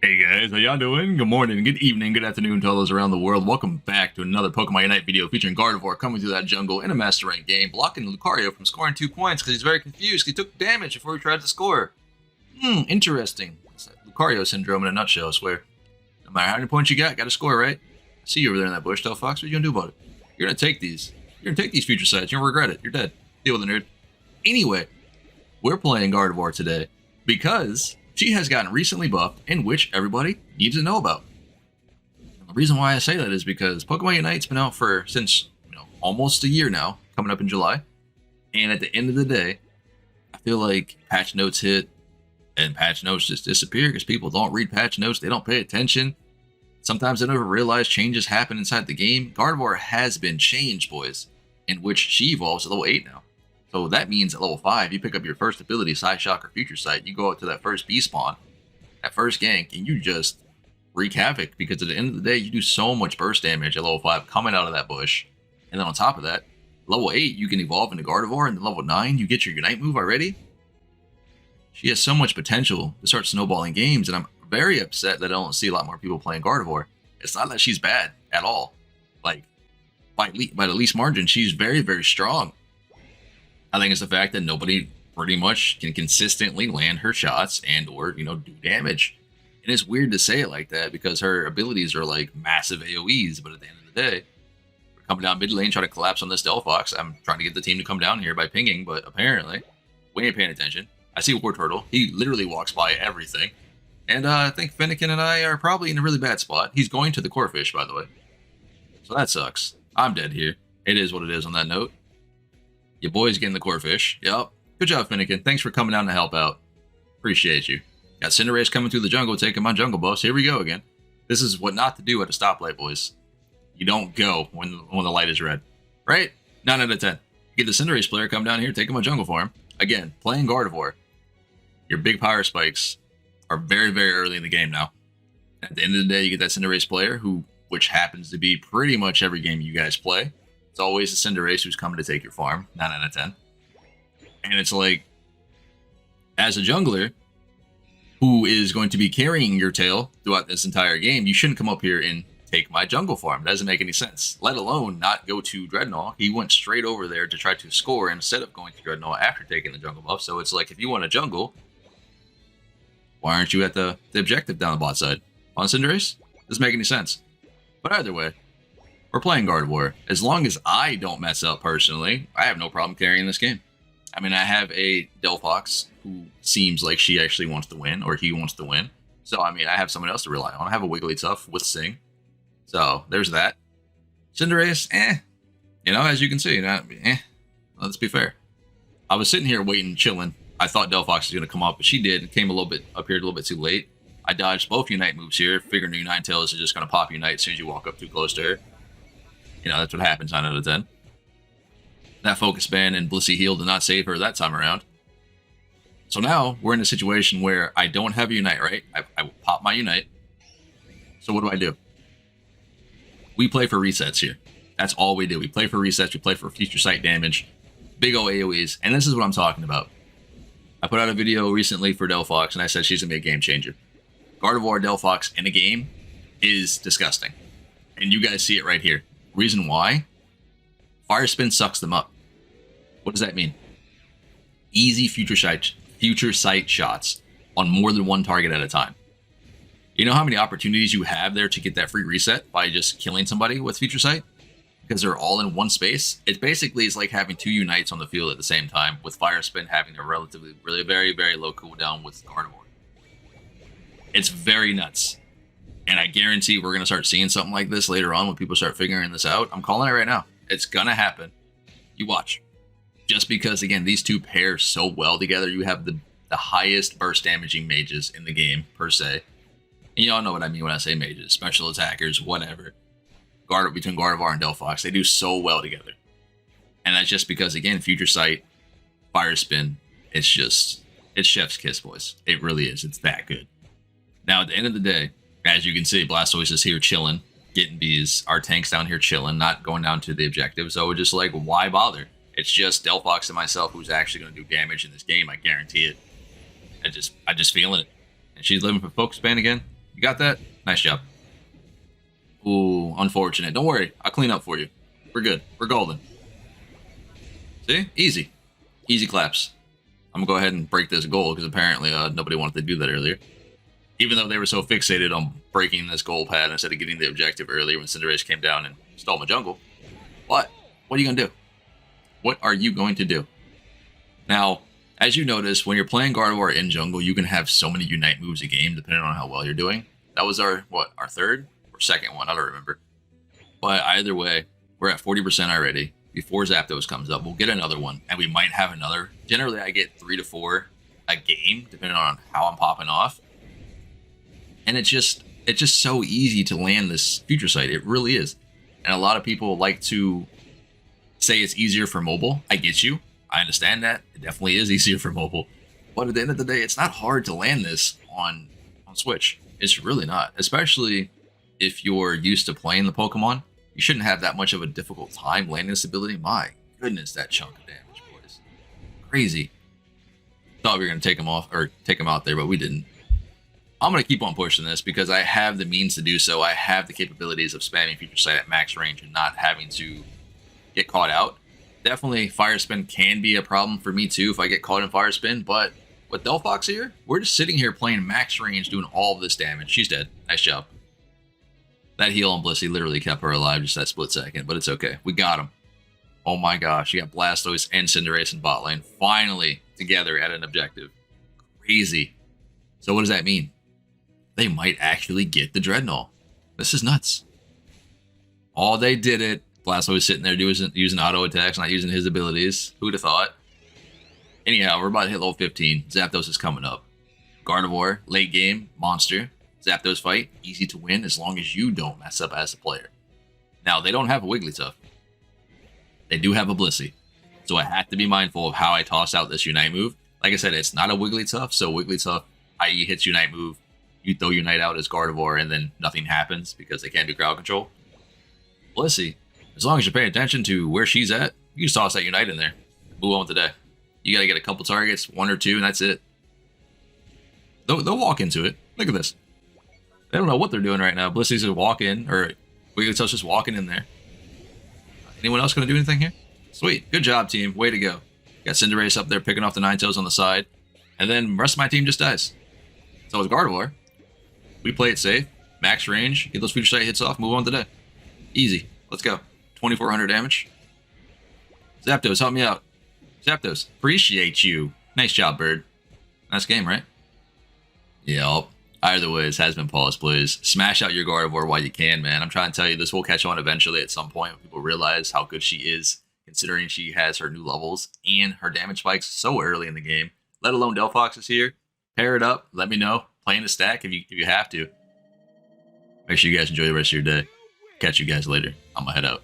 Hey guys, how y'all doing? Good morning, good evening, good afternoon to all those around the world. Welcome back to another Pokemon Unite video featuring Gardevoir coming through that jungle in a Master Rank game, blocking Lucario from scoring 2 points because he's very confused. He took damage before he tried to score. Interesting. It's like Lucario syndrome in a nutshell, I swear. No matter how many points you got to score, right? I see you over there in that bush, Delphox. What are you gonna do about it? You're gonna take these. You're gonna take these future sites. You're gonna regret it. You're dead. Deal with it, nerd. Anyway, we're playing Gardevoir today because she has gotten recently buffed, in which everybody needs to know about. And the reason why I say that is because Pokemon Unite's been out since almost a year now, coming up in July. And at the end of the day, I feel like patch notes hit and patch notes just disappear because people don't read patch notes, they don't pay attention. Sometimes they never realize changes happen inside the game. Gardevoir has been changed, boys, in which she evolves to level 8 now. So that means at level 5, you pick up your first ability, Side Shock or Future Sight, you go out to that first B spawn, that first gank, and you just wreak havoc, because at the end of the day, you do so much burst damage at level 5 coming out of that bush. And then on top of that, level 8, you can evolve into Gardevoir, and then level 9, you get your Unite move already. She has so much potential to start snowballing games, and I'm very upset that I don't see a lot more people playing Gardevoir. It's not that she's bad at all. Like, by the least margin, she's very, very strong. I think it's the fact that nobody pretty much can consistently land her shots and or, do damage. And it's weird to say it like that because her abilities are like massive AoEs, but at the end of the day, we're coming down mid lane, trying to collapse on this Delphox. I'm trying to get the team to come down here by pinging, but apparently we ain't paying attention. I see War Turtle. He literally walks by everything. And I think Fennekin and I are probably in a really bad spot. He's going to the Corphish, by the way. So that sucks. I'm dead here. It is what it is on that note. Your boy's getting the Corphish. Yep. Good job, Fennekin. Thanks for coming down to help out. Appreciate you. Got Cinderace coming through the jungle, taking my jungle buffs. Here we go again. This is what not to do at a stoplight, boys. You don't go when the light is red. Right? 9 out of 10. Get the Cinderace player, come down here, taking my jungle for him. Again, playing Gardevoir. Your big power spikes are very, very early in the game now. At the end of the day, you get that Cinderace player, which happens to be pretty much every game you guys play. It's always the Cinderace who's coming to take your farm, 9 out of 10. And it's like, as a jungler who is going to be carrying your tail throughout this entire game, you shouldn't come up here and take my jungle farm. It doesn't make any sense. Let alone not go to Dreadnought. He went straight over there to try to score instead of going to Dreadnought after taking the jungle buff. So it's like, if you want a jungle, why aren't you at the objective down the bot side? On Cinderace? Doesn't make any sense. But either way, we're playing Gardevoir. As long as I don't mess up personally, I have no problem carrying this game. I mean, I have a Delphox who seems like she actually wants to win, or he wants to win. So, I mean, I have someone else to rely on. I have a Wigglytuff with Sing. So, there's that. Cinderace, as you can see, let's be fair. I was sitting here waiting, chilling. I thought Delphox was going to come up, but she did. It came up here a little bit too late. I dodged both Unite moves here, figuring the Unite Tails is just going to pop Unite as soon as you walk up too close to her. That's what happens 9 out of 10. That Focus Band and Blissey Heal did not save her that time around. So now we're in a situation where I don't have a Unite, right? I pop my Unite. So what do? We play for resets here. That's all we do. We play for resets. We play for future sight damage. Big ol' AoEs. And this is what I'm talking about. I put out a video recently for Delphox, and I said she's going to be a game changer. Gardevoir Delphox in a game is disgusting. And you guys see it right here. Reason why? Fire Spin sucks them up. What does that mean? Easy future sight shots on more than one target at a time. You know how many opportunities you have there to get that free reset by just killing somebody with future sight? Because they're all in one space. It basically is like having 2 Unites on the field at the same time, with Fire Spin having a really very, very low cooldown with Gardevoir. It's very nuts. And I guarantee we're going to start seeing something like this later on when people start figuring this out. I'm calling it right now. It's going to happen. You watch. Just because, again, these two pair so well together, you have the highest burst damaging mages in the game, per se. And you all know what I mean when I say mages. Special attackers, whatever. Between Gardevoir and Delphox, they do so well together. And that's just because, again, Future Sight, Fire Spin, it's chef's kiss, boys. It really is. It's that good. Now, at the end of the day, as you can see, Blastoise is here chilling, getting bees. Our tank's down here chilling, not going down to the objective. So we're just like, why bother? It's just Delphox and myself who's actually going to do damage in this game. I guarantee it. I just feeling it. And she's living for Focus Band again. You got that? Nice job. Ooh, unfortunate. Don't worry. I'll clean up for you. We're good. We're golden. See? Easy. Easy claps. I'm going to go ahead and break this goal because apparently nobody wanted to do that earlier. Even though they were so fixated on breaking this goal pad instead of getting the objective earlier when Cinderace came down and stole my jungle. But what are you going to do? What are you going to do? Now, as you notice, when you're playing Gardevoir in jungle, you can have so many Unite moves a game depending on how well you're doing. That was our third or second one? I don't remember. But either way, we're at 40% already. Before Zapdos comes up, we'll get another one, and we might have another. Generally, I get 3 to 4 a game, depending on how I'm popping off. And it's just so easy to land this Future Sight. It really is. And a lot of people like to say it's easier for mobile. I get you. I understand that. It definitely is easier for mobile. But at the end of the day, it's not hard to land this on Switch. It's really not. Especially if you're used to playing the Pokemon. You shouldn't have that much of a difficult time landing this ability. My goodness, that chunk of damage, boys. Crazy. Thought we were going to take him off, or take him out there, but we didn't. I'm going to keep on pushing this because I have the means to do so. I have the capabilities of spamming Future Sight at max range and not having to get caught out. Definitely, Fire Spin can be a problem for me too if I get caught in Fire Spin, but with Delphox here, we're just sitting here playing max range doing all of this damage. She's dead. Nice job. That heal on Blissey literally kept her alive just that split second, but it's okay. We got him. Oh my gosh, you got Blastoise and Cinderace in bot lane finally together at an objective. Crazy. So what does that mean? They might actually get the Dreadnought. This is nuts. All they did it. Blastoise sitting there using auto attacks, not using his abilities. Who'd have thought? Anyhow, we're about to hit level 15. Zapdos is coming up. Gardevoir, late game, monster. Zapdos fight, easy to win as long as you don't mess up as a player. Now, they don't have a Wigglytuff. They do have a Blissey. So I have to be mindful of how I toss out this Unite move. Like I said, it's not a Wigglytuff, so Wigglytuff, i.e. hits Unite move, you throw Unite out as Gardevoir, and then nothing happens because they can't do crowd control. Blissey, as long as you pay attention to where she's at, you just toss that Unite in there. Move on with the day. You got to get a couple targets, 1 or 2, and that's it. They'll walk into it. Look at this. They don't know what they're doing right now. Blissey's just walking, or Wigglytuff's just walking in there. Anyone else going to do anything here? Sweet. Good job, team. Way to go. Got Cinderace up there picking off the Ninetales on the side. And then the rest of my team just dies. So it's Gardevoir. We play it safe. Max range. Get those Future Sight hits off. Move on today. Easy. Let's go. 2,400 damage. Zapdos, help me out. Zapdos, appreciate you. Nice job, bird. Nice game, right? Yep. Either way, this has been Pawseplays. Smash out your Gardevoir while you can, man. I'm trying to tell you, this will catch on eventually at some point when people realize how good she is, considering she has her new levels and her damage spikes so early in the game. Let alone Delphox is here. Pair it up. Let me know. Play in the stack if you have to. Make sure you guys enjoy the rest of your day. Catch you guys later. I'm going to head out.